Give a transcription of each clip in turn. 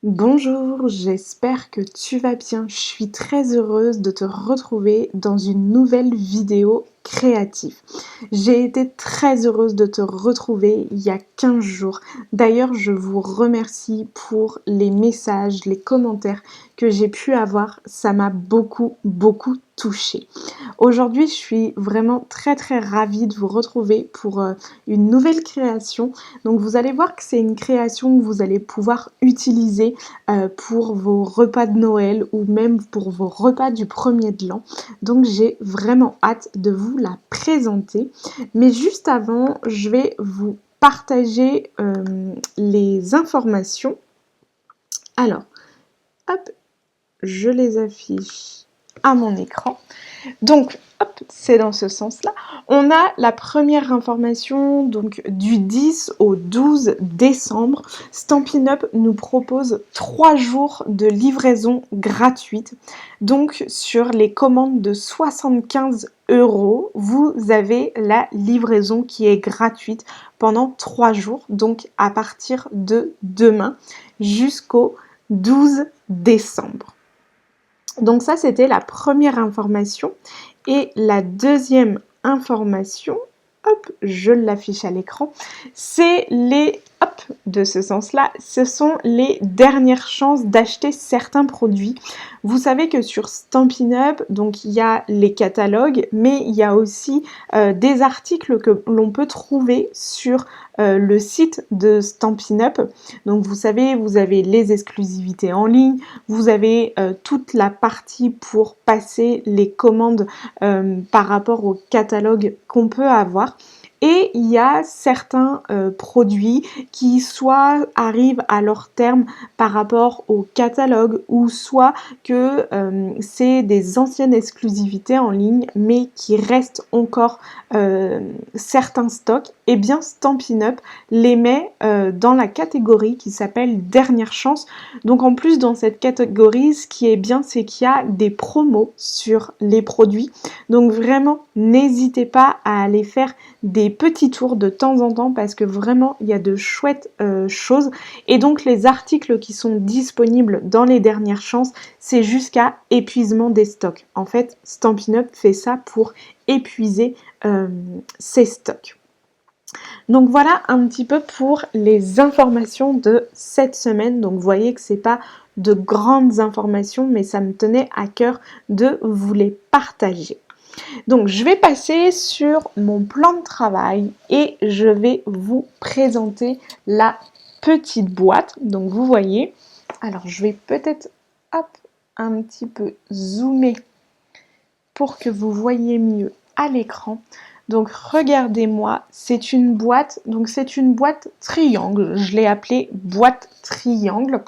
Bonjour, j'espère que tu vas bien. Je suis très heureuse de te retrouver dans une nouvelle vidéo créative. J'ai été très heureuse de te retrouver il y a 15 jours. D'ailleurs, je vous remercie pour les messages, les commentaires que j'ai pu avoir. Ça m'a beaucoup touchée. Aujourd'hui, je suis vraiment très ravie de vous retrouver pour une nouvelle création. Donc vous allez voir que c'est une création que vous allez pouvoir utiliser pour vos repas de Noël ou même pour vos repas du premier de l'an. Donc j'ai vraiment hâte de vous la présenter. Mais juste avant, je vais vous partager les informations. Alors, hop, je les affiche à mon écran. Donc, hop, c'est dans ce sens-là. On a la première information, donc du 10 au 12 décembre. Stampin' Up nous propose 3 jours de livraison gratuite. Donc, sur les commandes de 75 €, vous avez la livraison qui est gratuite pendant 3 jours. Donc, à partir de demain jusqu'au 12 décembre. Donc ça, c'était la première information. Et la deuxième information, hop, je l'affiche à l'écran, c'est les, hop, de ce sens-là, ce sont les dernières chances d'acheter certains produits. Vous savez que sur Stampin' Up, donc il y a les catalogues, mais il y a aussi des articles que l'on peut trouver sur le site de Stampin' Up. Donc vous savez, vous avez les exclusivités en ligne, vous avez toute la partie pour passer les commandes par rapport au catalogue qu'on peut avoir. Et il y a certains produits qui soit arrivent à leur terme par rapport au catalogue ou soit que c'est des anciennes exclusivités en ligne mais qui restent encore certains stocks. Et bien Stampin' Up les met dans la catégorie qui s'appelle dernière chance. Donc en plus dans cette catégorie, ce qui est bien, c'est qu'il y a des promos sur les produits. Donc vraiment, n'hésitez pas à aller faire des petits tours de temps en temps parce que vraiment, il y a de chouettes choses. Et donc les articles qui sont disponibles dans les dernières chances, c'est jusqu'à épuisement des stocks. En fait, Stampin' Up fait ça pour épuiser ses stocks. Donc voilà un petit peu pour les informations de cette semaine. Donc vous voyez que c'est pas de grandes informations, mais ça me tenait à cœur de vous les partager. Donc je vais passer sur mon plan de travail et je vais vous présenter la petite boîte. Donc vous voyez, alors je vais peut-être hop, un petit peu zoomer pour que vous voyez mieux à l'écran. Donc regardez-moi, c'est une boîte, donc c'est une boîte triangle. Je l'ai appelée boîte triangle.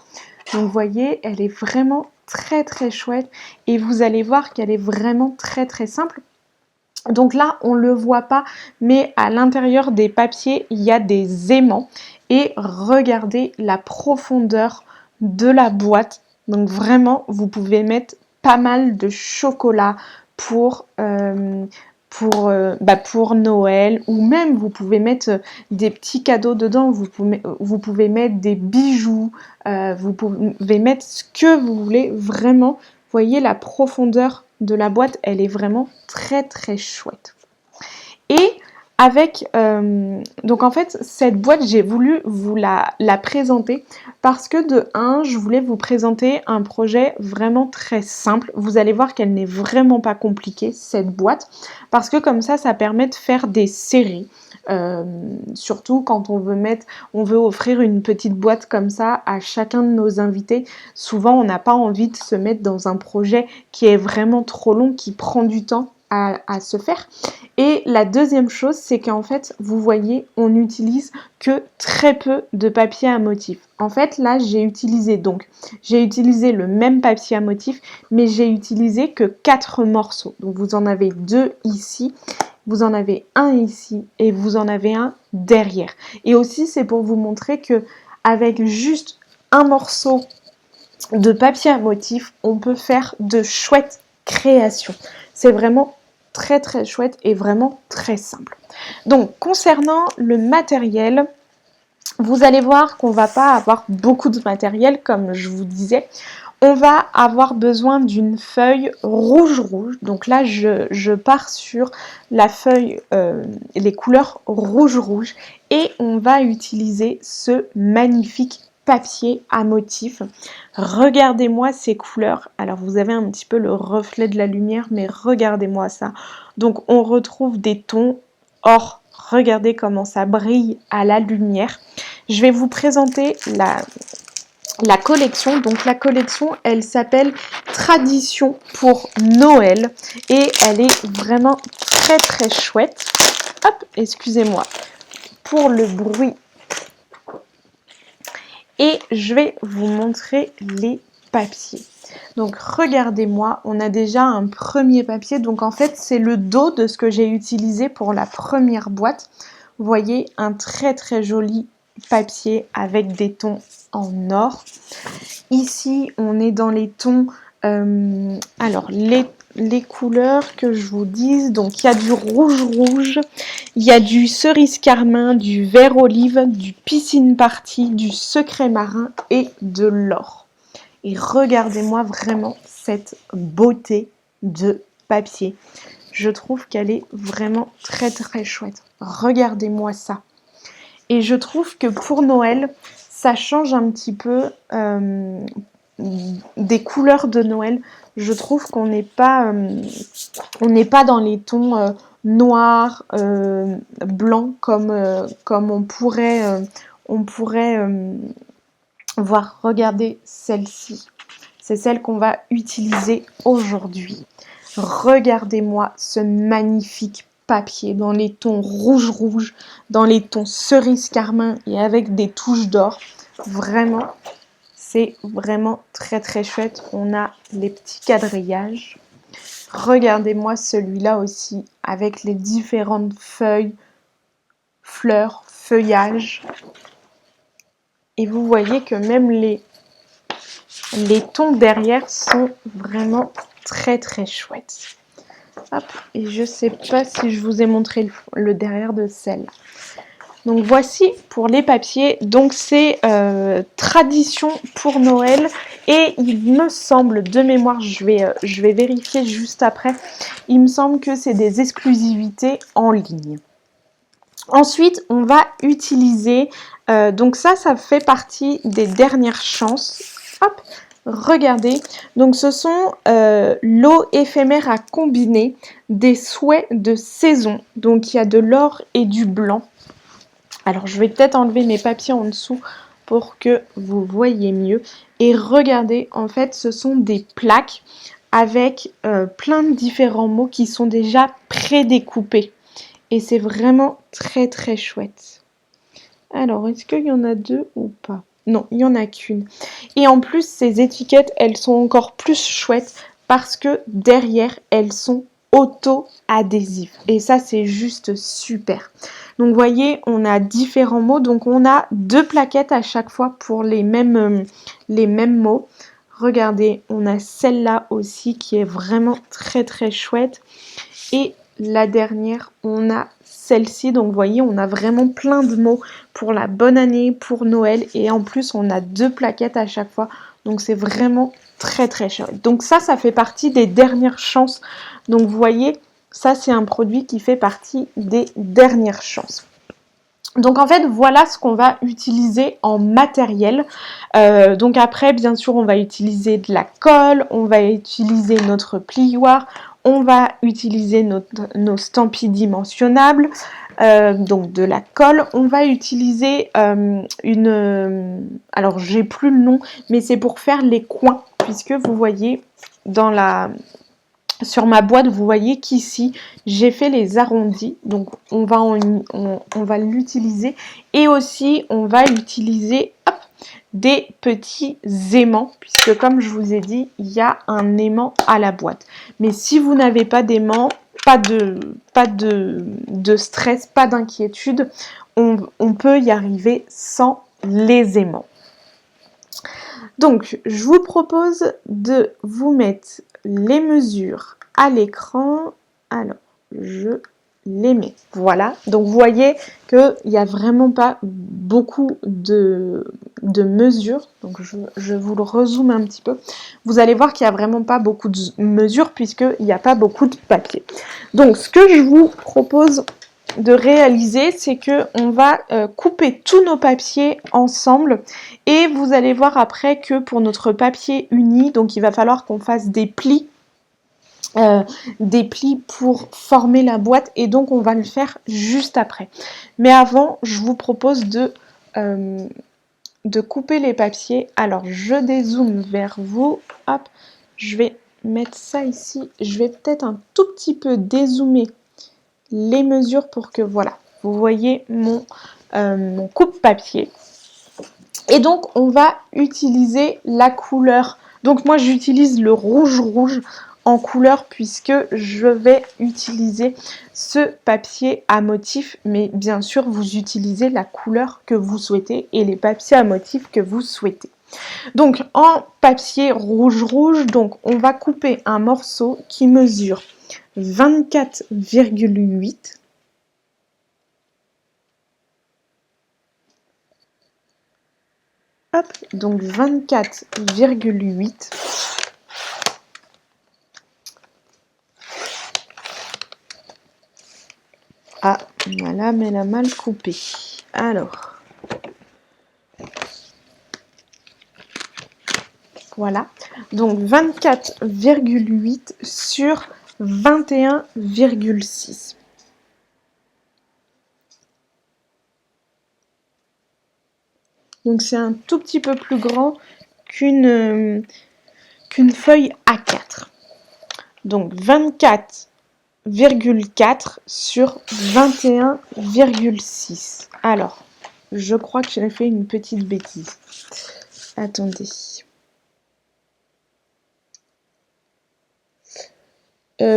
Donc vous voyez, elle est vraiment très chouette et vous allez voir qu'elle est vraiment très simple. Donc là, on ne le voit pas, mais à l'intérieur des papiers, il y a des aimants. Et regardez la profondeur de la boîte. Donc vraiment, vous pouvez mettre pas mal de chocolat pour Noël, ou même vous pouvez mettre des petits cadeaux dedans. Vous pouvez mettre des bijoux, vous pouvez mettre ce que vous voulez. Vraiment, voyez la profondeur de la boîte, elle est vraiment très chouette. Et avec, donc en fait, cette boîte, j'ai voulu vous la présenter parce que de 1, je voulais vous présenter un projet vraiment très simple. Vous allez voir qu'elle n'est vraiment pas compliquée, cette boîte, parce que comme ça permet de faire des séries. Surtout quand on veut offrir une petite boîte comme ça à chacun de nos invités. Souvent, on n'a pas envie de se mettre dans un projet qui est vraiment trop long, qui prend du temps à se faire. Et la deuxième chose, c'est qu'en fait, vous voyez, on n'utilise que très peu de papier à motif. En fait, là, j'ai utilisé le même papier à motif, mais j'ai utilisé que 4 morceaux. Donc, vous en avez 2 ici, vous en avez un ici et vous en avez un derrière. Et aussi, c'est pour vous montrer que avec juste un morceau de papier à motif, on peut faire de chouettes créations. C'est vraiment très chouette et vraiment très simple. Donc concernant le matériel, Vous allez voir qu'on va pas avoir beaucoup de matériel, comme je vous disais. On va avoir besoin d'une feuille rouge. Donc là, je pars sur la feuille, les couleurs rouge. Et on va utiliser ce magnifique papier à motif. Regardez-moi ces couleurs. Alors, vous avez un petit peu le reflet de la lumière, mais regardez-moi ça. Donc, on retrouve des tons or. Regardez comment ça brille à la lumière. Je vais vous présenter la collection. Donc la collection, elle s'appelle Tradition pour Noël et elle est vraiment très chouette. Hop, excusez-moi pour le bruit. Et je vais vous montrer les papiers. Donc regardez-moi, on a déjà un premier papier. Donc en fait, c'est le dos de ce que j'ai utilisé pour la première boîte. Vous voyez, un très joli papier avec des tons en or. Ici, on est dans les tons, alors les couleurs que je vous dise, donc il y a du rouge, il y a du cerise carmin, du vert olive, du piscine party, du secret marin et de l'or. Et regardez-moi vraiment cette beauté de papier. Je trouve qu'elle est vraiment très chouette. Regardez-moi ça. Et je trouve que pour Noël, ça change un petit peu des couleurs de Noël. Je trouve qu'on n'est pas dans les tons noirs, blancs comme on pourrait voir. Regardez celle-ci. C'est celle qu'on va utiliser aujourd'hui. Regardez-moi ce magnifique papier dans les tons rouge, dans les tons cerise carmin et avec des touches d'or. Vraiment, c'est vraiment très chouette. On a les petits quadrillages. Regardez-moi celui-là aussi avec les différentes feuilles, fleurs, feuillages. Et vous voyez que même les tons derrière sont vraiment très chouettes. Hop, et je sais pas si je vous ai montré le derrière de celle. Donc voici pour les papiers. Donc c'est Tradition pour Noël et il me semble de mémoire, je vais vérifier juste après. Il me semble que c'est des exclusivités en ligne. Ensuite, on va utiliser, donc ça fait partie des dernières chances. Hop, regardez, donc ce sont lots éphémères à combiner, des souhaits de saison. Donc il y a de l'or et du blanc. Alors je vais peut-être enlever mes papiers en dessous pour que vous voyez mieux. Et regardez, en fait, ce sont des plaques avec plein de différents mots qui sont déjà prédécoupés. Et c'est vraiment très chouette. Alors, est-ce qu'il y en a deux ou pas? Non, il n'y en a qu'une. Et en plus, ces étiquettes, elles sont encore plus chouettes parce que derrière, elles sont auto-adhésives. Et ça, c'est juste super. Donc, vous voyez, on a différents mots. Donc, on a 2 plaquettes à chaque fois pour les mêmes mots. Regardez, on a celle-là aussi qui est vraiment très chouette. Et la dernière, on a celle-ci. Donc, vous voyez, on a vraiment plein de mots pour la bonne année, pour Noël. Et en plus, on a 2 plaquettes à chaque fois. Donc, c'est vraiment très chouette. Donc, ça fait partie des dernières chances. Donc, vous voyez, ça, c'est un produit qui fait partie des dernières chances. Donc en fait, voilà ce qu'on va utiliser en matériel. Donc après, bien sûr, on va utiliser de la colle, on va utiliser notre plioir, on va utiliser nos stampilles dimensionnables, donc de la colle. On va utiliser alors j'ai plus le nom, mais c'est pour faire les coins, puisque vous voyez sur ma boîte, vous voyez qu'ici, j'ai fait les arrondis. Donc, on va l'utiliser. Et aussi, on va utiliser des petits aimants. Puisque, comme je vous ai dit, il y a un aimant à la boîte. Mais si vous n'avez pas d'aimant, pas de stress, pas d'inquiétude. On peut y arriver sans les aimants. Donc, je vous propose de vous mettre les mesures à l'écran. Alors, je l'aimer. Voilà, donc vous voyez qu'il n'y a vraiment pas beaucoup de mesures. Donc je vous le rezoome un petit peu. Vous allez voir qu'il n'y a vraiment pas beaucoup de mesures puisqu'il n'y a pas beaucoup de papier. Donc ce que je vous propose de réaliser, c'est que on va couper tous nos papiers ensemble et vous allez voir après que pour notre papier uni, donc il va falloir qu'on fasse des plis pour former la boîte et donc on va le faire juste après. Mais avant, je vous propose de couper les papiers. Alors je dézoome vers vous, hop, je vais mettre ça ici, je vais peut-être un tout petit peu dézoomer les mesures pour que voilà, vous voyez mon coupe-papier. Et donc on va utiliser la couleur. Donc moi j'utilise le rouge en couleur puisque je vais utiliser ce papier à motif, mais bien sûr vous utilisez la couleur que vous souhaitez et les papiers à motif que vous souhaitez. Donc en papier rouge, donc on va couper un morceau qui mesure 24,8. Hop, donc 24,8. Ah, voilà, mais elle a mal coupé. Alors, voilà. Donc 24,8 sur 21,6. Donc c'est un tout petit peu plus grand qu'une feuille A4. Donc 24,4 sur 21,6. Alors, je crois que j'ai fait une petite bêtise. Attendez.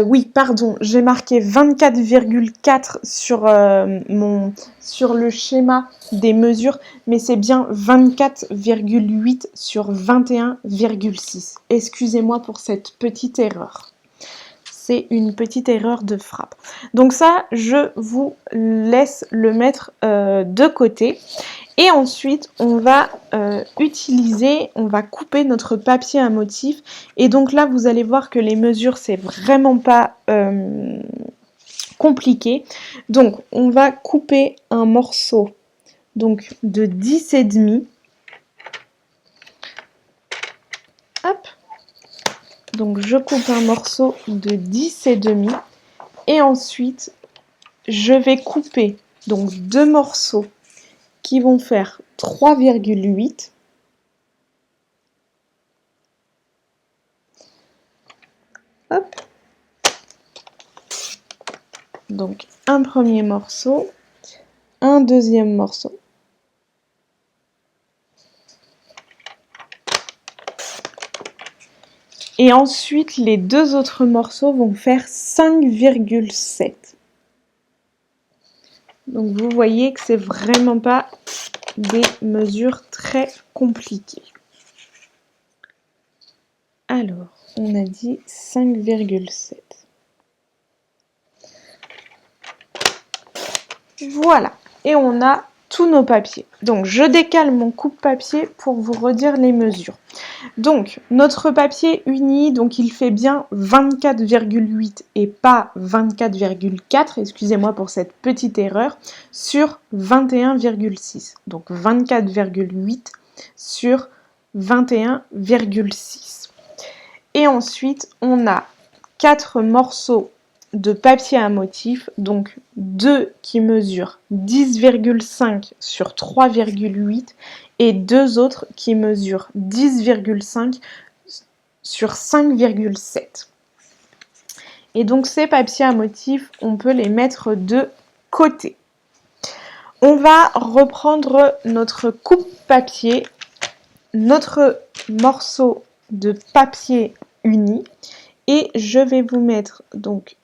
Oui, pardon, j'ai marqué 24,4 sur le schéma des mesures, mais c'est bien 24,8 sur 21,6. Excusez-moi pour cette petite erreur. C'est une petite erreur de frappe. Donc ça, je vous laisse le mettre de côté. Et ensuite, on va on va couper notre papier à motif. Et donc là, vous allez voir que les mesures, c'est vraiment pas compliqué. Donc, on va couper un morceau donc, de 10,5. Hop. Donc, je coupe un morceau de 10,5. Et ensuite, je vais couper donc 2 morceaux qui vont faire 3,8. Hop. Donc un premier morceau, un deuxième morceau. Et ensuite, les deux autres morceaux vont faire 5,7. Donc vous voyez que c'est vraiment pas des mesures très compliquées. Alors, on a dit 5,7. Voilà, et on a tous nos papiers. Donc je décale mon coupe-papier pour vous redire les mesures. Donc notre papier uni, donc il fait bien 24,8 et pas 24,4, excusez-moi pour cette petite erreur, sur 21,6. Donc 24,8 sur 21,6. Et ensuite, on a 4 morceaux de papier à motif, donc 2 qui mesurent 10,5 sur 3,8 et 2 autres qui mesurent 10,5 sur 5,7. Et donc ces papiers à motif, on peut les mettre de côté. On va reprendre notre coupe-papier, notre morceau de papier uni, et je vais vous mettre donc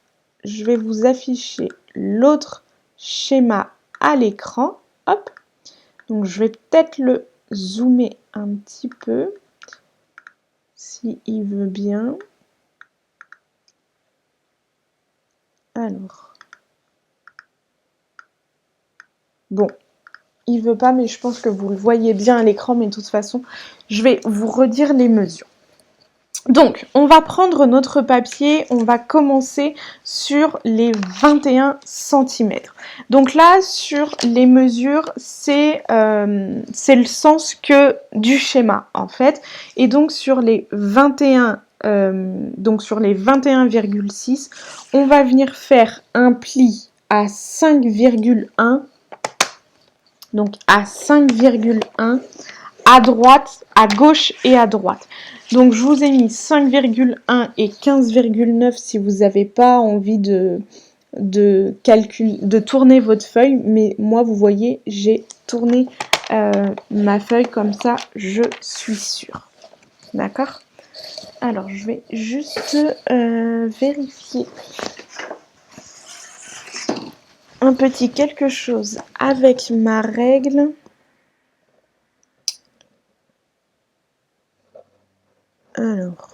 je vais vous afficher l'autre schéma à l'écran. Hop. Donc je vais peut-être le zoomer un petit peu, si il veut bien. Alors, Bon, il veut pas, mais je pense que vous le voyez bien à l'écran, mais de toute façon, je vais vous redire les mesures. Donc, on va prendre notre papier, on va commencer sur les 21 cm. Donc là, sur les mesures, c'est le sens que du schéma, en fait. Et donc, sur les 21, donc sur les 21,6, on va venir faire un pli à 5,1, donc à 5,1, à droite, à gauche et à droite. Donc je vous ai mis 5,1 et 15,9 si vous n'avez pas envie de tourner votre feuille, mais moi vous voyez j'ai tourné ma feuille comme ça, je suis sûre. D'accord? Alors je vais juste vérifier un petit quelque chose avec ma règle. Alors,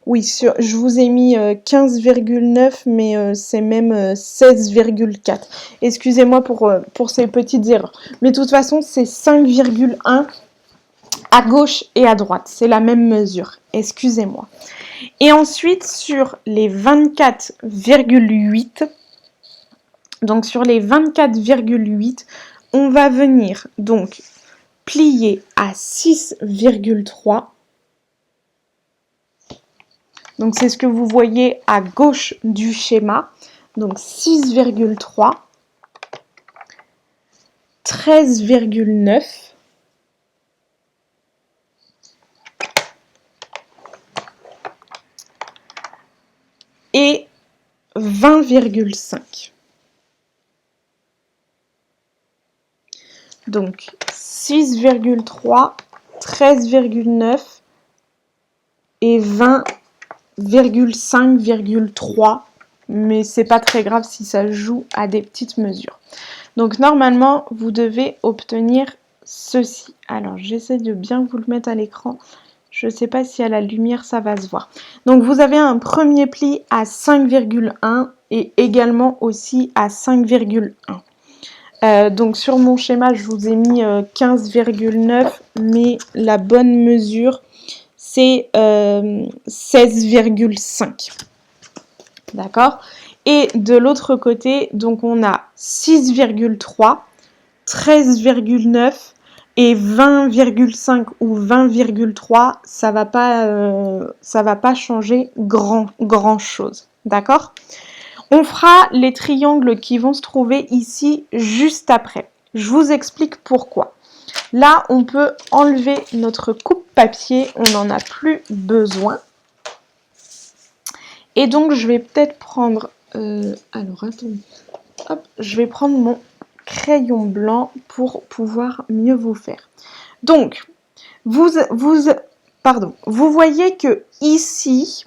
oui, je vous ai mis 15,9, mais c'est même 16,4. Excusez-moi pour ces petites erreurs. Mais de toute façon, c'est 5,1 à gauche et à droite. C'est la même mesure. Excusez-moi. Et ensuite, sur les 24,8, donc sur les 24,8, on va venir donc plier à 6,3. Donc c'est ce que vous voyez à gauche du schéma. Donc 6,3, 13,9, et 20,5. Donc 6,3, 13,9 et 20,5,3. Mais c'est pas très grave si ça joue à des petites mesures. Donc normalement, vous devez obtenir ceci. Alors j'essaie de bien vous le mettre à l'écran. Je ne sais pas si à la lumière ça va se voir. Donc vous avez un premier pli à 5,1 et également aussi à 5,1. Donc sur mon schéma, je vous ai mis 15,9, mais la bonne mesure, c'est 16,5. D'accord? Et de l'autre côté, donc on a 6,3, 13,9 et 20,5 ou 20,3, ça va pas changer grand chose. D'accord? On fera les triangles qui vont se trouver ici juste après. Je vous explique pourquoi. Là, on peut enlever notre coupe-papier, on n'en a plus besoin. Et donc, je vais peut-être prendre... alors, attendez. Hop, je vais prendre mon crayon blanc pour pouvoir mieux vous faire. Donc, vous voyez que ici,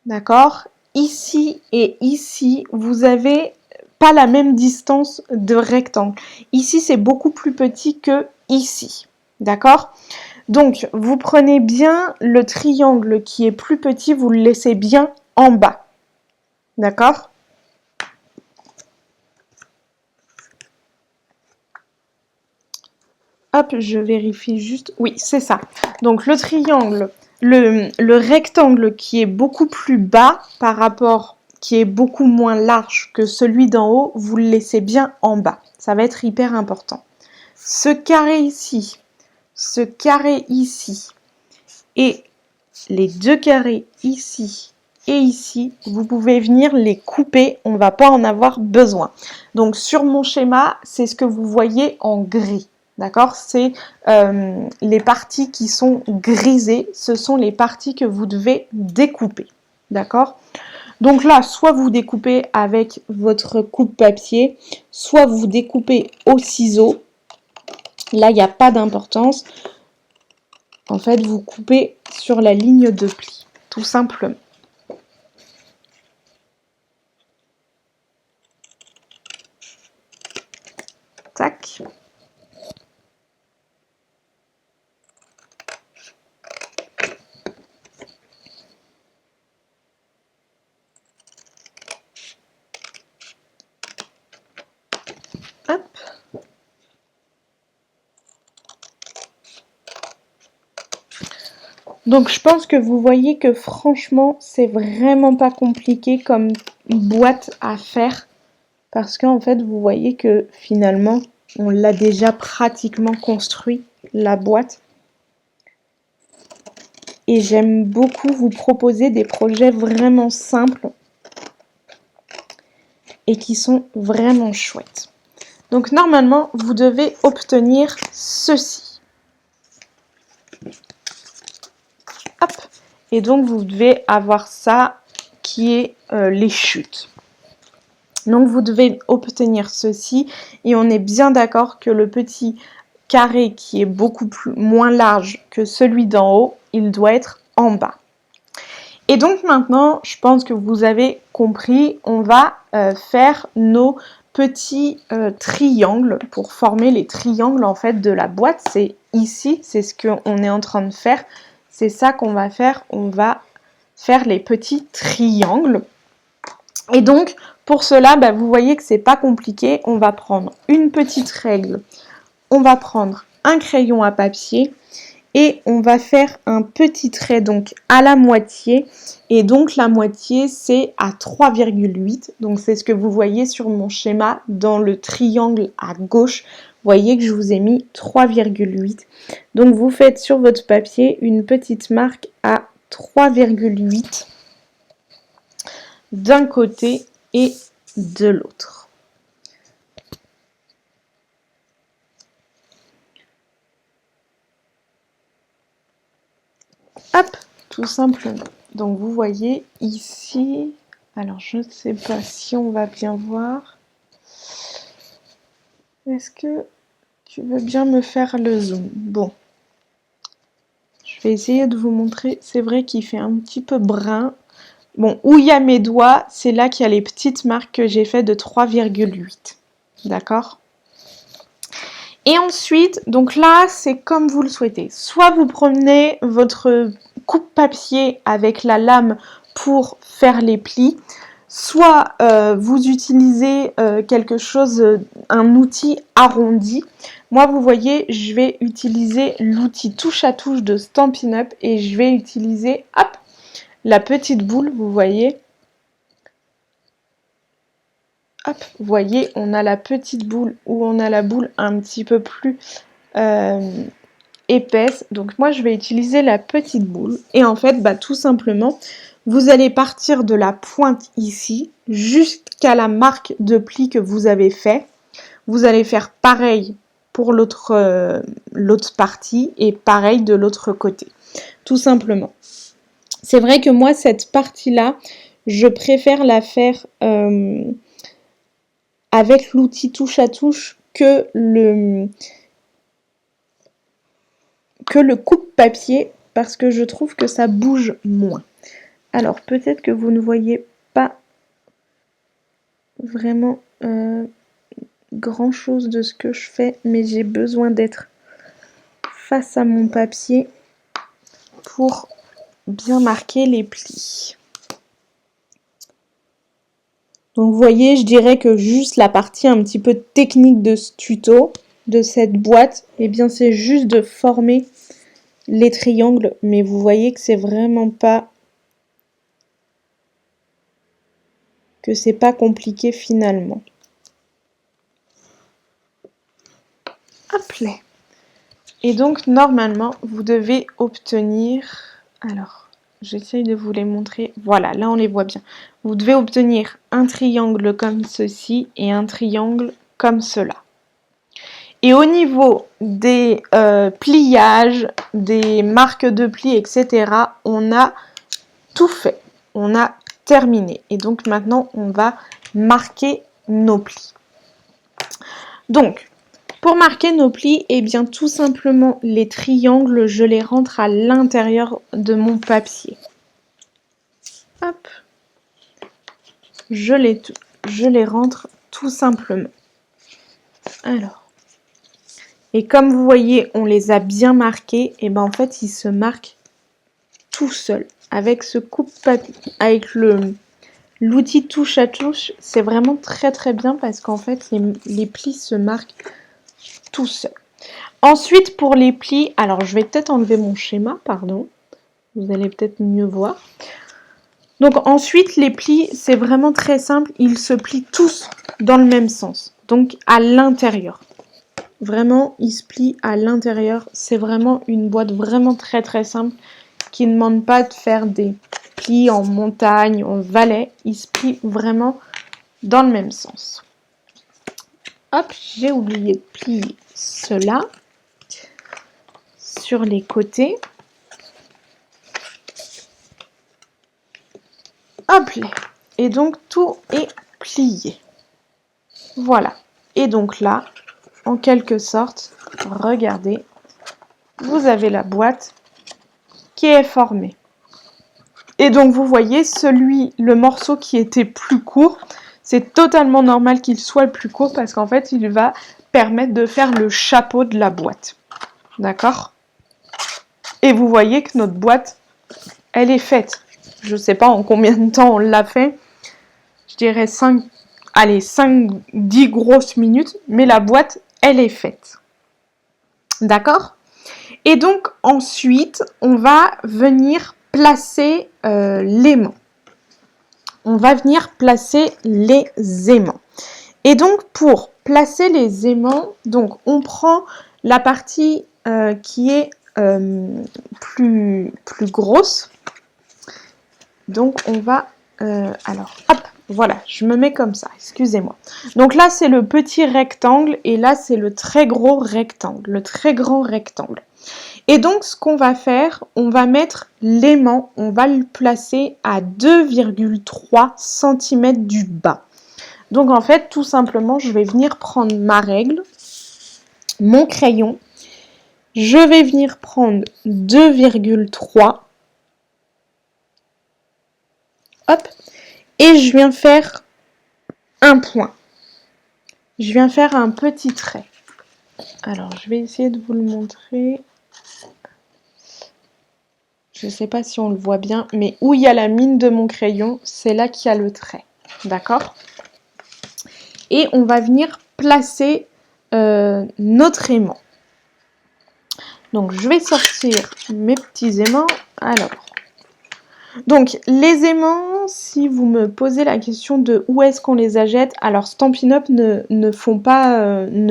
d'accord, ici et ici, vous n'avez pas la même distance de rectangle. Ici, c'est beaucoup plus petit que ici, d'accord? Donc, vous prenez bien le triangle qui est plus petit, vous le laissez bien en bas, d'accord? Hop, je vérifie juste. Oui, c'est ça. Donc, le triangle, le rectangle qui est beaucoup plus bas par rapport, qui est beaucoup moins large que celui d'en haut, vous le laissez bien en bas. Ça va être hyper important. Ce carré ici et les deux carrés ici et ici, vous pouvez venir les couper, on ne va pas en avoir besoin. Donc sur mon schéma, c'est ce que vous voyez en gris. D'accord? C'est les parties qui sont grisées, ce sont les parties que vous devez découper. D'accord? Donc là, soit vous découpez avec votre coupe-papier, soit vous découpez au ciseau. Là, il n'y a pas d'importance. En fait, vous coupez sur la ligne de pli, tout simplement. Tac. Donc je pense que vous voyez que franchement, c'est vraiment pas compliqué comme boîte à faire. Parce qu'en fait, vous voyez que finalement, on l'a déjà pratiquement construit, la boîte. Et j'aime beaucoup vous proposer des projets vraiment simples et qui sont vraiment chouettes. Donc normalement, vous devez obtenir ceci. Hop. Et donc, vous devez avoir ça qui est les chutes. Donc, vous devez obtenir ceci. Et on est bien d'accord que le petit carré qui est beaucoup moins large que celui d'en haut, il doit être en bas. Et donc maintenant, je pense que vous avez compris, on va faire nos petits triangles pour former les triangles en fait de la boîte. C'est ici, c'est ce qu'on est en train de faire. C'est ça qu'on va faire. On va faire les petits triangles. Et donc, pour cela, bah, vous voyez que c'est pas compliqué. On va prendre une petite règle. On va prendre un crayon à papier et on va faire un petit trait donc à la moitié. Et donc, la moitié, c'est à 3,8. Donc, c'est ce que vous voyez sur mon schéma dans le triangle à gauche. Vous voyez que je vous ai mis 3,8. Donc, vous faites sur votre papier une petite marque à 3,8 d'un côté et de l'autre. Hop, tout simplement. Donc, vous voyez ici, alors je ne sais pas si on va bien voir. Est-ce que tu veux bien me faire le zoom? Bon. Je vais essayer de vous montrer. C'est vrai qu'il fait un petit peu brun. Bon, où il y a mes doigts, c'est là qu'il y a les petites marques que j'ai fait de 3,8. D'accord? Et ensuite, donc là, c'est comme vous le souhaitez. Soit vous prenez votre coupe-papier avec la lame pour faire les plis, soit vous utilisez quelque chose, un outil arrondi. Moi, vous voyez, je vais utiliser l'outil touche à touche de Stampin' Up et je vais utiliser, hop, la petite boule, vous voyez. Hop, vous voyez, on a la petite boule ou on a la boule un petit peu plus épaisse. Donc moi, je vais utiliser la petite boule. Et en fait, bah, tout simplement, vous allez partir de la pointe ici jusqu'à la marque de pli que vous avez fait. Vous allez faire pareil pour l'autre partie et pareil de l'autre côté. Tout simplement. C'est vrai que moi, cette partie-là, je préfère la faire avec l'outil touche à touche que le coupe-papier parce que je trouve que ça bouge moins. Alors peut-être que vous ne voyez pas vraiment grand chose de ce que je fais, mais j'ai besoin d'être face à mon papier pour bien marquer les plis. Donc vous voyez, je dirais que juste la partie un petit peu technique de ce tuto, de cette boîte, eh bien c'est juste de former les triangles, mais vous voyez que c'est vraiment pas compliqué finalement. Hop là. Et donc normalement vous devez obtenir, alors j'essaye de vous les montrer, voilà, là on les voit bien. Vous devez obtenir un triangle comme ceci et un triangle comme cela. Et au niveau des pliages, des marques de plis, etc., on a tout fait. On a terminé. Et donc maintenant, on va marquer nos plis. Donc, pour marquer nos plis, eh bien tout simplement, les triangles, je les rentre à l'intérieur de mon papier. Hop. Je les rentre tout simplement. Alors. Et comme vous voyez, on les a bien marqués, et ben en fait, ils se marquent tout seuls. Avec ce coupe-papier, avec l'outil touche à touche, c'est vraiment très très bien parce qu'en fait, les plis se marquent tout seuls. Ensuite, pour les plis, alors je vais peut-être enlever mon schéma, pardon. Vous allez peut-être mieux voir. Donc ensuite, les plis, c'est vraiment très simple. Ils se plient tous dans le même sens. Donc à l'intérieur. Vraiment, ils se plient à l'intérieur. C'est vraiment une boîte vraiment très très simple qui ne demande pas de faire des plis en montagne, en vallée. Ils se plient vraiment dans le même sens. Hop, j'ai oublié de plier cela sur les côtés. Hop là. Et donc tout est plié. Voilà. Et donc là, en quelque sorte, regardez, vous avez la boîte qui est formée. Et donc vous voyez, le morceau qui était plus court, c'est totalement normal qu'il soit le plus court parce qu'en fait, il va permettre de faire le chapeau de la boîte. D'accord? Et vous voyez que notre boîte, elle est faite. Je ne sais pas en combien de temps on l'a fait. Je dirais 5-10 grosses minutes, mais la boîte, elle est faite. D'accord? Et donc ensuite, on va venir placer l'aimant. On va venir placer les aimants. Et donc pour placer les aimants, donc on prend la partie qui est plus grosse. Donc on va alors hop, voilà, je me mets comme ça, excusez-moi. Donc là c'est le petit rectangle et là c'est le très gros rectangle, le très grand rectangle. Et donc ce qu'on va faire, on va mettre l'aimant, on va le placer à 2,3 cm du bas. Donc en fait tout simplement je vais venir prendre ma règle, mon crayon, je vais venir prendre 2,3, hop, et je viens faire un point. Je viens faire un petit trait. Alors, je vais essayer de vous le montrer. Je ne sais pas si on le voit bien, mais où il y a la mine de mon crayon, c'est là qu'il y a le trait. D'accord? Et on va venir placer notre aimant. Donc, je vais sortir mes petits aimants. Alors, donc, les aimants, si vous me posez la question de où est-ce qu'on les achète, alors Stampin' Up ne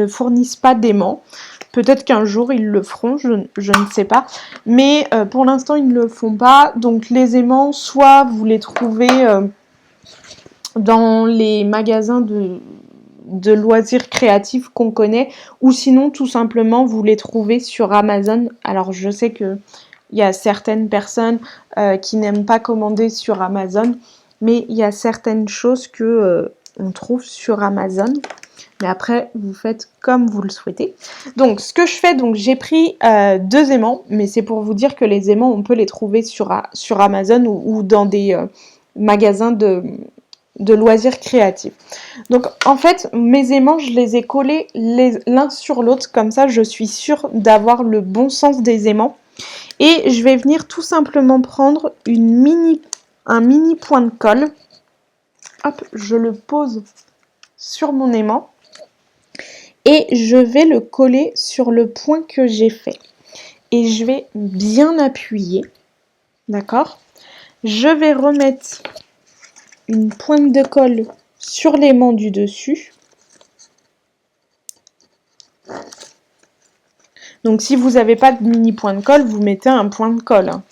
fournissent pas d'aimants. Peut-être qu'un jour ils le feront, je ne sais pas. Mais pour l'instant ils ne le font pas. Donc les aimants, soit vous les trouvez dans les magasins de loisirs créatifs qu'on connaît, ou sinon tout simplement vous les trouvez sur Amazon. Alors je sais que il y a certaines personnes qui n'aiment pas commander sur Amazon, mais il y a certaines choses que on trouve sur Amazon. Mais après, vous faites comme vous le souhaitez. Donc, ce que je fais, donc j'ai pris 2 aimants, mais c'est pour vous dire que les aimants, on peut les trouver sur Amazon ou dans des magasins de loisirs créatifs. Donc, en fait, mes aimants, je les ai collés l'un sur l'autre, comme ça, je suis sûre d'avoir le bon sens des aimants. Et je vais venir tout simplement prendre un mini point de colle. Hop, je le pose sur mon aimant. Et je vais le coller sur le point que j'ai fait. Et je vais bien appuyer. D'accord? Je vais remettre une pointe de colle sur l'aimant du dessus. Donc si vous n'avez pas de mini point de colle, vous mettez un point de colle. Hein.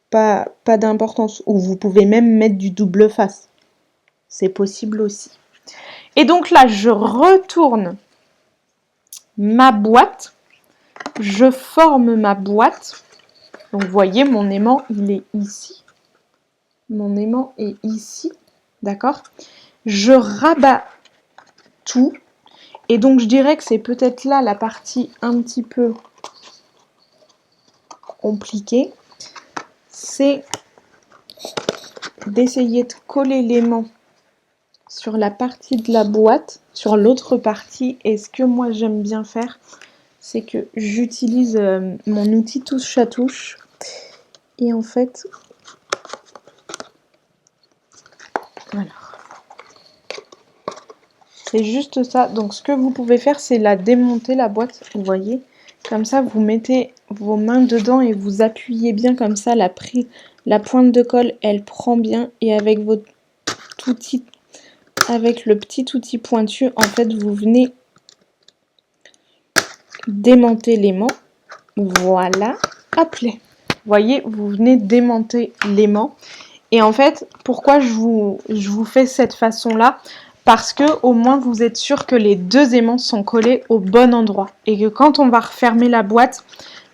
Pas d'importance. Ou vous pouvez même mettre du double face. C'est possible aussi. Et donc là, je retourne ma boîte. Je forme ma boîte. Donc vous voyez, mon aimant, il est ici. Mon aimant est ici. D'accord? Je rabats tout. Et donc je dirais que c'est peut-être là la partie un petit peu compliquée. C'est d'essayer de coller l'aimant sur la partie de la boîte, sur l'autre partie. Et ce que moi j'aime bien faire, c'est que j'utilise mon outil touche à touche. Et en fait, voilà. C'est juste ça. Donc ce que vous pouvez faire, c'est la démonter la boîte, vous voyez. Comme ça, vous mettez vos mains dedans et vous appuyez bien comme ça, la pointe de colle, elle prend bien et avec votre outil, avec le petit outil pointu, en fait, vous venez démonter l'aimant. Voilà, hop là. Vous voyez, vous venez démonter l'aimant. Et en fait, pourquoi je vous fais cette façon-là? Parce que au moins vous êtes sûr que les deux aimants sont collés au bon endroit. Et que quand on va refermer la boîte,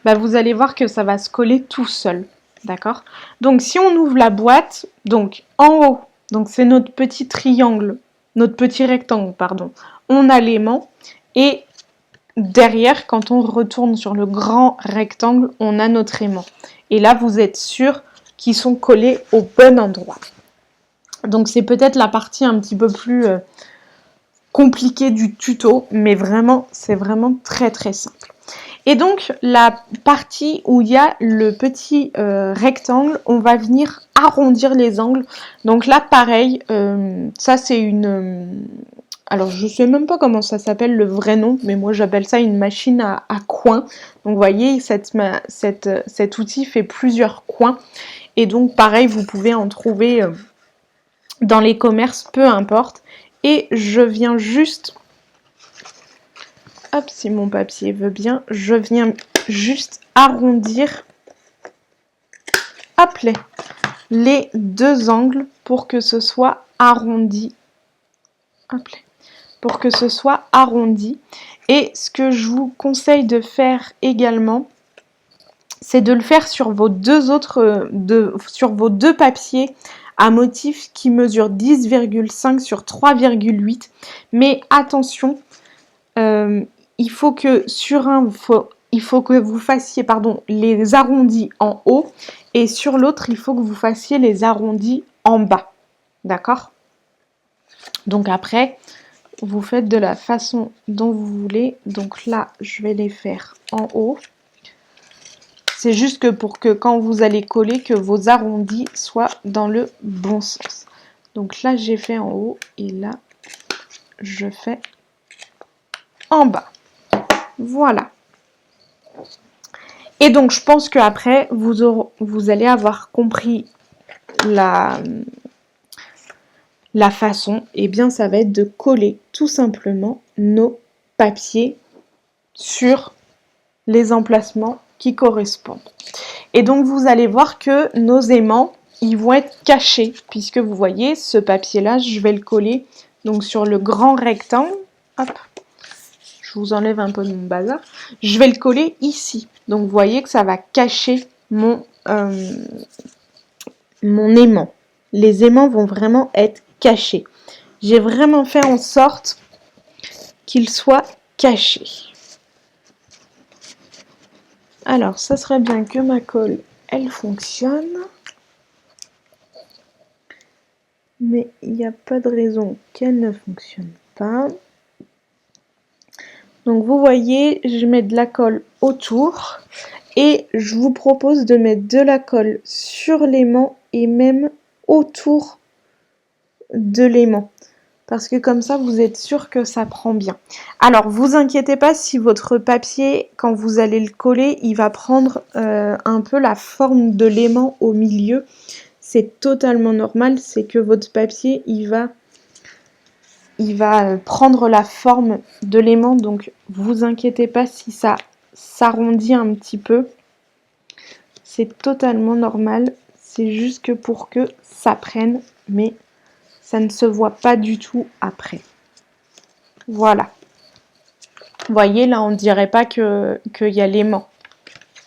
bah, vous allez voir que ça va se coller tout seul. D'accord? Donc si on ouvre la boîte, donc en haut, donc c'est notre petit triangle, notre petit rectangle, pardon, on a l'aimant. Et derrière, quand on retourne sur le grand rectangle, on a notre aimant. Et là, vous êtes sûr qu'ils sont collés au bon endroit. Donc c'est peut-être la partie un petit peu plus compliquée du tuto, mais vraiment, c'est vraiment très très simple. Et donc la partie où il y a le petit rectangle, on va venir arrondir les angles. Donc là, pareil, ça c'est une... alors je sais même pas comment ça s'appelle le vrai nom, mais moi j'appelle ça une machine à coins. Donc vous voyez, cet outil fait plusieurs coins. Et donc pareil, vous pouvez en trouver dans les commerces, peu importe. Et je viens juste... hop, si mon papier veut bien, je viens juste arrondir, hop là, les deux angles pour que ce soit arrondi. Hop là, pour que ce soit arrondi. Et ce que je vous conseille de faire également, c'est de le faire sur vos sur vos deux papiers à motif qui mesurent 10,5 sur 3,8. Mais attention, il faut que sur un, il faut que vous fassiez les arrondis en haut et sur l'autre, il faut que vous fassiez les arrondis en bas. D'accord? Donc après, vous faites de la façon dont vous voulez. Donc là, je vais les faire en haut. C'est juste que pour que quand vous allez coller, que vos arrondis soient dans le bon sens. Donc là, j'ai fait en haut et là, je fais en bas. Voilà. Et donc, je pense qu'après, vous allez avoir compris la façon. Et bien, ça va être de coller tout simplement nos papiers sur les emplacements qui correspondent. Et donc, vous allez voir que nos aimants, ils vont être cachés, puisque vous voyez, ce papier-là, je vais le coller donc sur le grand rectangle. Hop, je vous enlève un peu de mon bazar. Je vais le coller ici. Donc, vous voyez que ça va cacher mon aimant. Les aimants vont vraiment être cachés. J'ai vraiment fait en sorte qu'ils soient cachés. Alors, ça serait bien que ma colle, elle fonctionne. Mais il n'y a pas de raison qu'elle ne fonctionne pas. Donc vous voyez, je mets de la colle autour et je vous propose de mettre de la colle sur l'aimant et même autour de l'aimant. Parce que comme ça, vous êtes sûr que ça prend bien. Alors, vous inquiétez pas si votre papier, quand vous allez le coller, il va prendre un peu la forme de l'aimant au milieu. C'est totalement normal, c'est que votre papier, il va prendre la forme de l'aimant, donc vous inquiétez pas si ça s'arrondit un petit peu. C'est totalement normal, c'est juste que pour que ça prenne, mais ça ne se voit pas du tout après. Voilà. Vous voyez, là, on ne dirait pas qu'il y a l'aimant.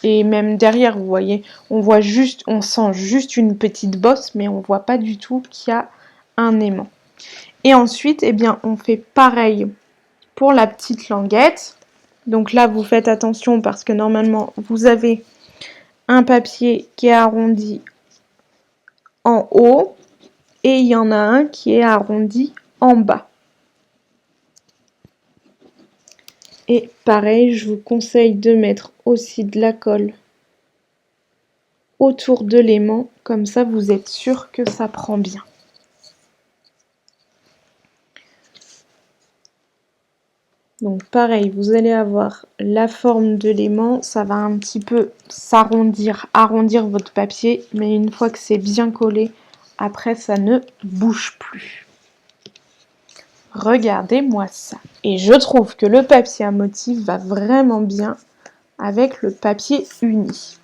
Et même derrière, vous voyez, on sent juste une petite bosse, mais on voit pas du tout qu'il y a un aimant. Et ensuite, eh bien, on fait pareil pour la petite languette. Donc là, vous faites attention parce que normalement, vous avez un papier qui est arrondi en haut et il y en a un qui est arrondi en bas. Et pareil, je vous conseille de mettre aussi de la colle autour de l'aimant, comme ça vous êtes sûr que ça prend bien. Donc pareil, vous allez avoir la forme de l'aimant, ça va un petit peu s'arrondir, arrondir votre papier, mais une fois que c'est bien collé, après ça ne bouge plus. Regardez-moi ça. Et je trouve que le papier à motif va vraiment bien avec le papier uni.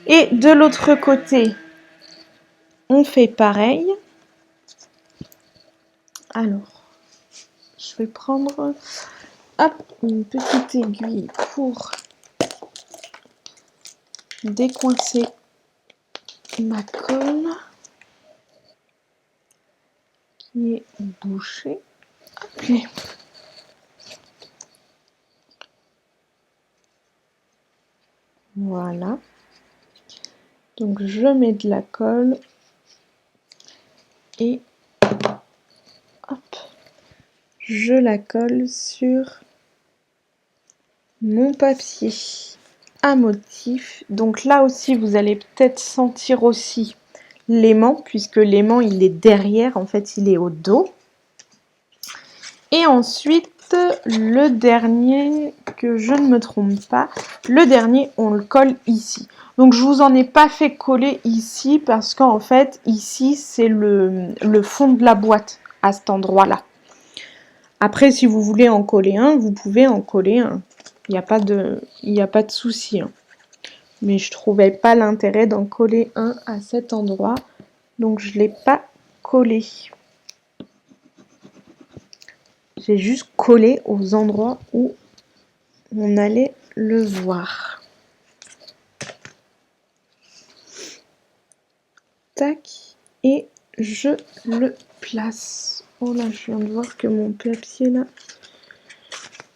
Et de l'autre côté, on fait pareil. Alors, je vais prendre une petite aiguille pour décoincer ma colle qui est bouchée. Okay. Voilà. Donc je mets de la colle et hop, je la colle sur mon papier à motif. Donc là aussi, vous allez peut-être sentir aussi l'aimant, puisque l'aimant, il est derrière, en fait, il est au dos. Et ensuite, le dernier, que je ne me trompe pas, le dernier, on le colle ici. Donc, je vous en ai pas fait coller ici, parce qu'en fait, ici, c'est le fond de la boîte, à cet endroit-là. Après, si vous voulez en coller un, vous pouvez en coller un. Il n'y a pas de souci. Hein. Mais je trouvais pas l'intérêt d'en coller un à cet endroit. Donc je ne l'ai pas collé. J'ai juste collé aux endroits où on allait le voir. Tac. Et je le place. Oh là, je viens de voir que mon papier là,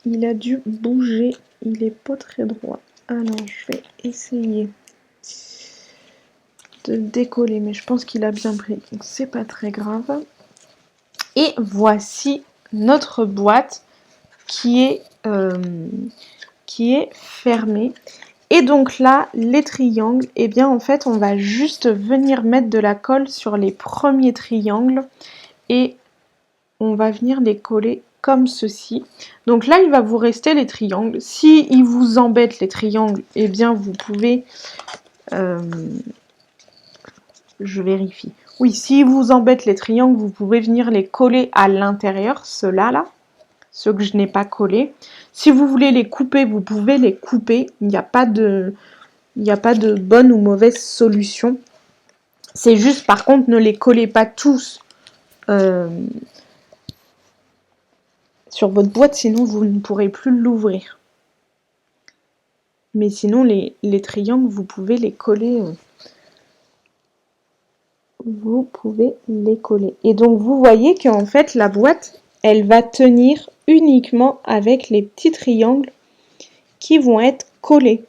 il a dû bouger. Il est pas très droit. Alors je vais essayer de décoller, mais je pense qu'il a bien pris, donc c'est pas très grave. Et voici notre boîte qui est fermée. Et donc là, les triangles, eh bien en fait, on va juste venir mettre de la colle sur les premiers triangles et on va venir les coller comme ceci. Donc là, il va vous rester les triangles. Si ils vous embêtent les triangles, eh bien vous pouvez... je vérifie. Oui, si vous embêtent les triangles, vous pouvez venir les coller à l'intérieur, ceux-là, là, ceux que je n'ai pas collés. Si vous voulez les couper, vous pouvez les couper. Il n'y a pas de bonne ou mauvaise solution. C'est juste, par contre, ne les collez pas tous sur votre boîte, sinon vous ne pourrez plus l'ouvrir. Mais sinon, les triangles, vous pouvez les coller... vous pouvez les coller. Et donc, vous voyez qu'en fait, la boîte, elle va tenir uniquement avec les petits triangles qui vont être collés.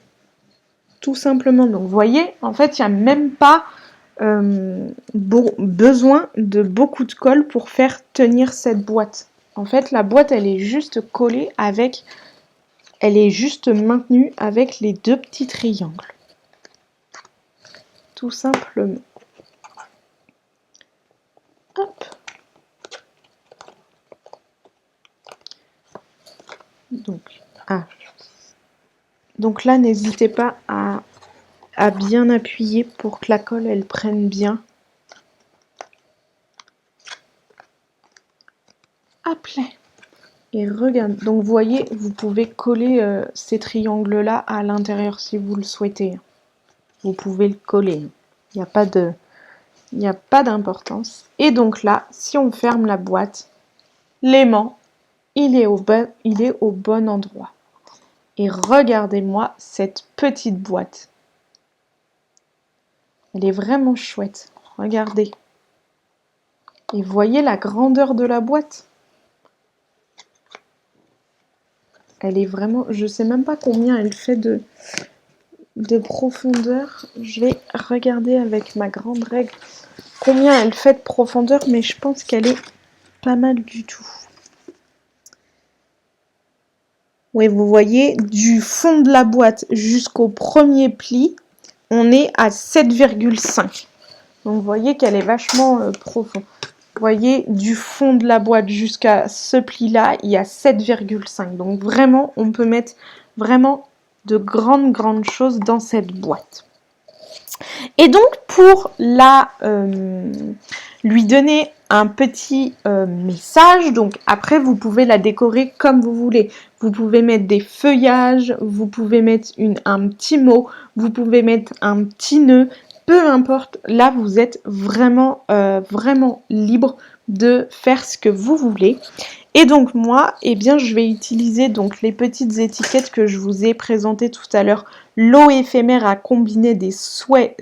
Tout simplement. Donc, vous voyez, en fait, il n'y a même pas besoin de beaucoup de colle pour faire tenir cette boîte. En fait, la boîte, elle est juste collée avec... Elle est juste maintenue avec les deux petits triangles. Tout simplement. Hop. Donc là, n'hésitez pas à bien appuyer pour que la colle, elle prenne bien. Hop là. Et regarde, donc vous voyez, vous pouvez coller ces triangles-là à l'intérieur si vous le souhaitez. Vous pouvez le coller. Il n'y a pas d'importance. Et donc là, si on ferme la boîte, l'aimant, il est au bon endroit. Et regardez-moi cette petite boîte. Elle est vraiment chouette. Regardez. Et voyez la grandeur de la boîte. Elle est vraiment... Je ne sais même pas combien elle fait de profondeur. Je vais regarder avec ma grande règle combien elle fait de profondeur, mais je pense qu'elle est pas mal du tout. Oui, vous voyez, du fond de la boîte jusqu'au premier pli, on est à 7,5. Donc vous voyez qu'elle est vachement profonde. voyez, du fond de la boîte jusqu'à ce pli-là, il y a 7,5. Donc vraiment, on peut mettre vraiment de grandes choses dans cette boîte. Et donc, pour lui donner un petit message, donc après, vous pouvez la décorer comme vous voulez. Vous pouvez mettre des feuillages, vous pouvez mettre un petit mot, vous pouvez mettre un petit nœud, peu importe. Là, vous êtes vraiment libre de faire ce que vous voulez. Et donc moi, eh bien, je vais utiliser donc les petites étiquettes que je vous ai présentées tout à l'heure. L'eau éphémère à combiner des souhaits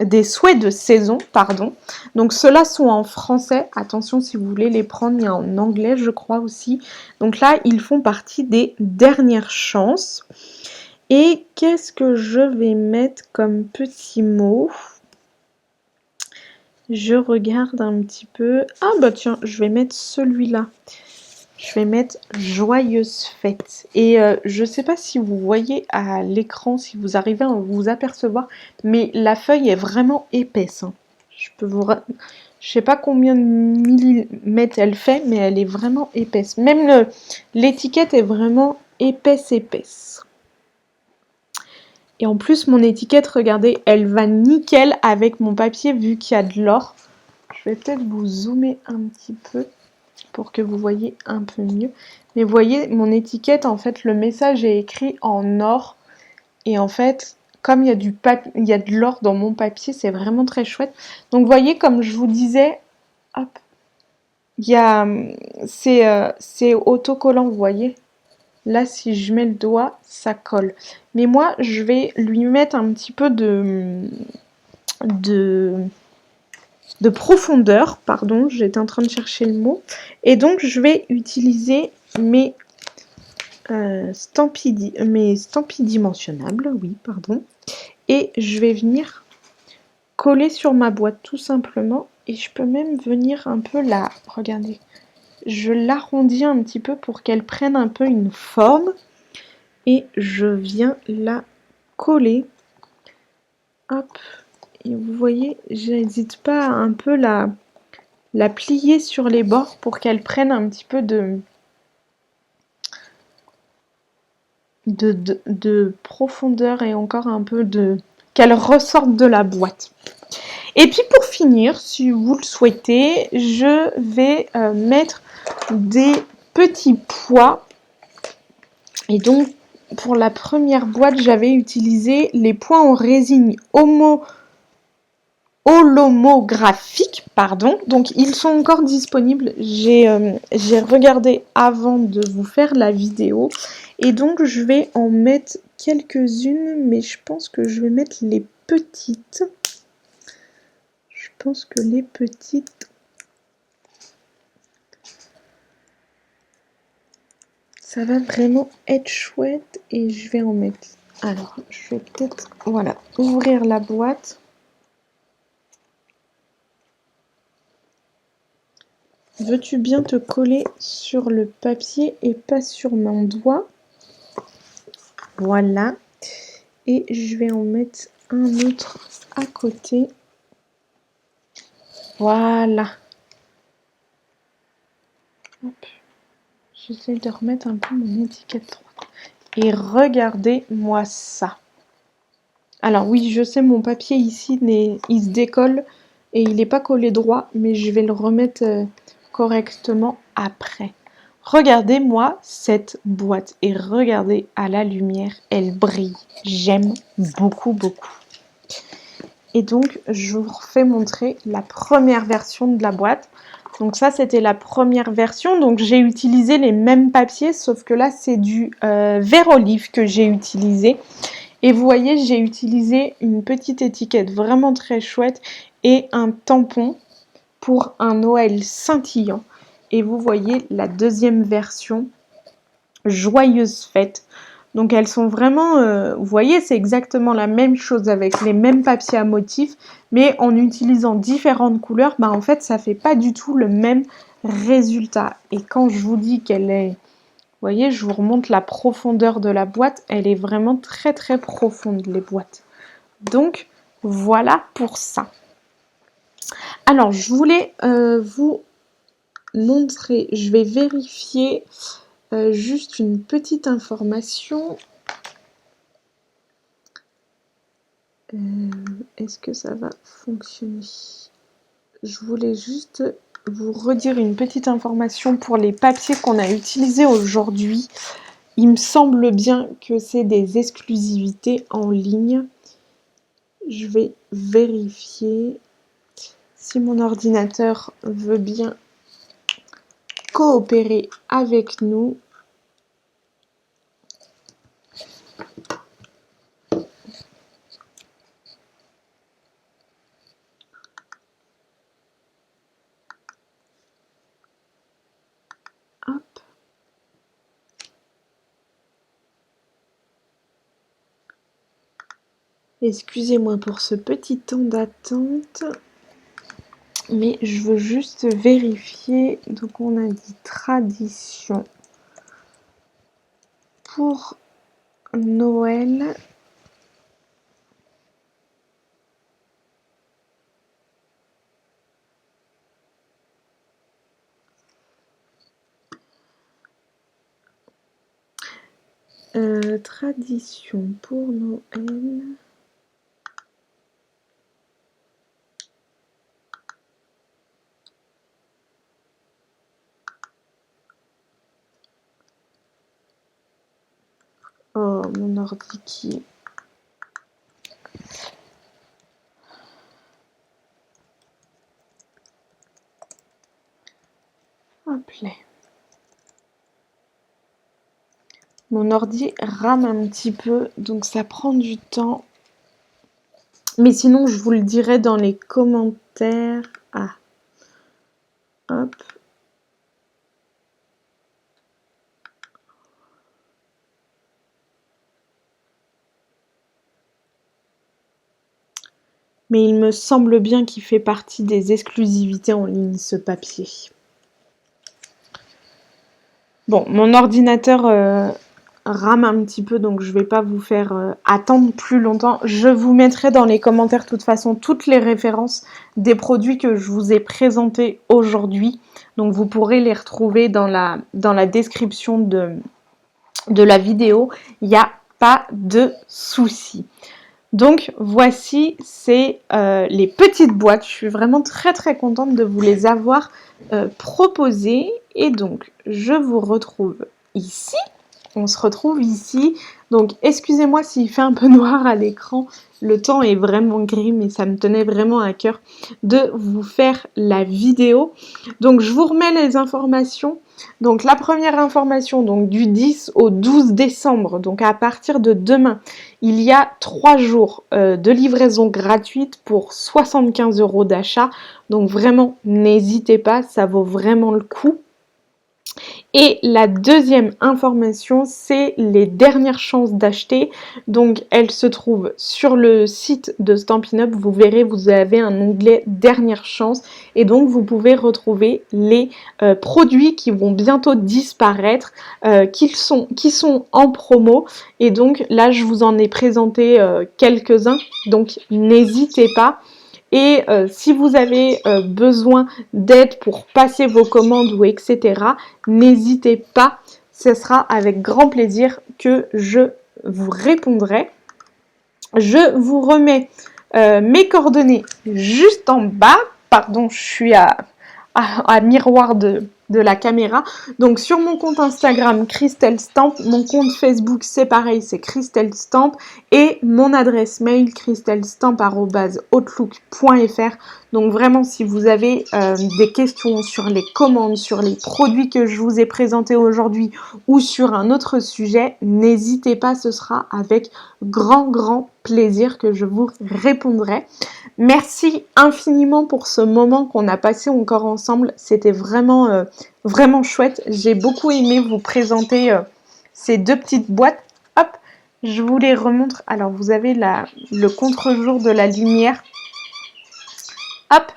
de saison, pardon. Donc ceux-là sont en français. Attention si vous voulez les prendre, il y a en anglais, je crois aussi. Donc là, ils font partie des dernières chances. Et qu'est-ce que je vais mettre comme petit mot ? Je regarde un petit peu. Ah bah tiens, je vais mettre celui-là. Je vais mettre joyeuse fête. Et je ne sais pas si vous voyez à l'écran, si vous arrivez à vous apercevoir, mais la feuille est vraiment épaisse. Hein. Je sais pas combien de millimètres elle fait, mais elle est vraiment épaisse. Même l'étiquette est vraiment épaisse. Et en plus, mon étiquette, regardez, elle va nickel avec mon papier vu qu'il y a de l'or. Je vais peut-être vous zoomer un petit peu pour que vous voyez un peu mieux. Mais vous voyez, mon étiquette, en fait, le message est écrit en or. Et en fait, comme il y a il y a de l'or dans mon papier, c'est vraiment très chouette. Donc, vous voyez, comme je vous disais, hop, c'est autocollant, vous voyez. Là, si je mets le doigt, ça colle. Mais moi, je vais lui mettre un petit peu de profondeur, pardon, j'étais en train de chercher le mot. Et donc, je vais utiliser mes stampilles dimensionnables, oui, pardon. Et je vais venir coller sur ma boîte, tout simplement. Et je peux même venir un peu regardez, je l'arrondis un petit peu pour qu'elle prenne un peu une forme. Et je viens la coller. Hop. Et vous voyez, j'hésite pas à un peu la plier sur les bords pour qu'elle prenne un petit peu de profondeur et encore un peu qu'elle ressorte de la boîte. Et puis pour finir, si vous le souhaitez, je vais mettre des petits pois. Et donc, pour la première boîte, j'avais utilisé les pois en résine holomographique, pardon. Donc ils sont encore disponibles. J'ai regardé avant de vous faire la vidéo. Et donc je vais en mettre quelques-unes, mais je pense que je vais mettre les petites. Je pense que les petites... ça va vraiment être chouette et je vais en mettre. Alors, je vais peut-être, voilà, ouvrir la boîte. Veux-tu bien te coller sur le papier et pas sur mon doigt? Voilà. Et je vais en mettre un autre à côté. Voilà. Hop. J'essaie de remettre un peu mon étiquette droite. Et regardez-moi ça. Alors oui, je sais, mon papier ici, il se décolle et il n'est pas collé droit, mais je vais le remettre correctement après. Regardez-moi cette boîte et regardez à la lumière, elle brille. J'aime beaucoup. Et donc, je vous refais montrer la première version de la boîte. Donc ça, c'était la première version. Donc j'ai utilisé les mêmes papiers, sauf que là, c'est du vert olive que j'ai utilisé. Et vous voyez, j'ai utilisé une petite étiquette vraiment très chouette et un tampon pour un Noël scintillant. Et vous voyez la deuxième version, joyeuse fête. Donc elles sont vraiment, vous voyez, c'est exactement la même chose avec les mêmes papiers à motifs, mais en utilisant différentes couleurs, bah en fait, ça fait pas du tout le même résultat. Et quand je vous dis qu'elle est, vous voyez, je vous remonte la profondeur de la boîte, elle est vraiment très profonde, les boîtes. Donc voilà pour ça. Alors, je voulais vous montrer, je vais vérifier juste une petite information. Est-ce que ça va fonctionner? Je voulais juste vous redire une petite information pour les papiers qu'on a utilisés aujourd'hui. Il me semble bien que c'est des exclusivités en ligne. Je vais vérifier si mon ordinateur veut bien coopérer avec nous. Hop. Excusez-moi pour ce petit temps d'attente, mais je veux juste vérifier. Donc on a dit tradition pour Noël. Tradition pour Noël. Oh, mon ordi qui... Hop là. Mon ordi rame un petit peu, donc ça prend du temps. Mais sinon, je vous le dirai dans les commentaires. Ah. Hop. Mais il me semble bien qu'il fait partie des exclusivités en ligne, ce papier. Bon, mon ordinateur rame un petit peu, donc je ne vais pas vous faire attendre plus longtemps. Je vous mettrai dans les commentaires, de toute façon, toutes les références des produits que je vous ai présentés aujourd'hui. Donc, vous pourrez les retrouver dans la description de la vidéo. Il n'y a pas de souci. Donc voici, c'est les petites boîtes. Je suis vraiment très contente de vous les avoir proposées. Et donc, je vous retrouve ici. On se retrouve ici. Donc, excusez-moi s'il fait un peu noir à l'écran. Le temps est vraiment gris, mais ça me tenait vraiment à cœur de vous faire la vidéo. Donc, je vous remets les informations. Donc, la première information, donc du 10 au 12 décembre, donc à partir de demain, il y a 3 jours de livraison gratuite pour 75 € d'achat. Donc, vraiment, n'hésitez pas, ça vaut vraiment le coup. Et la deuxième information, c'est les dernières chances d'acheter. Donc, elles se trouvent sur le site de Stampin' Up. Vous verrez, vous avez un onglet dernière chance. Et donc, vous pouvez retrouver les produits qui vont bientôt disparaître, qui sont en promo. Et donc, là, je vous en ai présenté quelques-uns. Donc, n'hésitez pas. Et si vous avez besoin d'aide pour passer vos commandes ou etc., n'hésitez pas, ce sera avec grand plaisir que je vous répondrai. Je vous remets mes coordonnées juste en bas. Pardon, je suis à miroir de la caméra. Donc sur mon compte Instagram Christelle Stamp, mon compte Facebook c'est pareil, c'est Christelle Stamp, et mon adresse mail christellestamp@outlook.fr. Donc vraiment, si vous avez des questions sur les commandes, sur les produits que je vous ai présentés aujourd'hui ou sur un autre sujet, n'hésitez pas, ce sera avec grand plaisir que je vous répondrai. Merci infiniment pour ce moment qu'on a passé encore ensemble. C'était vraiment, vraiment chouette. J'ai beaucoup aimé vous présenter ces deux petites boîtes. Hop, je vous les remontre. Alors, vous avez le contre-jour de la lumière. Hop,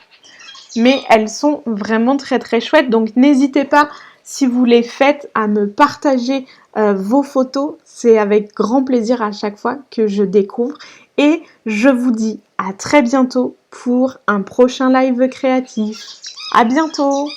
mais elles sont vraiment très chouettes. Donc, n'hésitez pas, si vous les faites, à me partager vos photos. C'est avec grand plaisir à chaque fois que je découvre. Et je vous dis à très bientôt pour un prochain live créatif. À bientôt!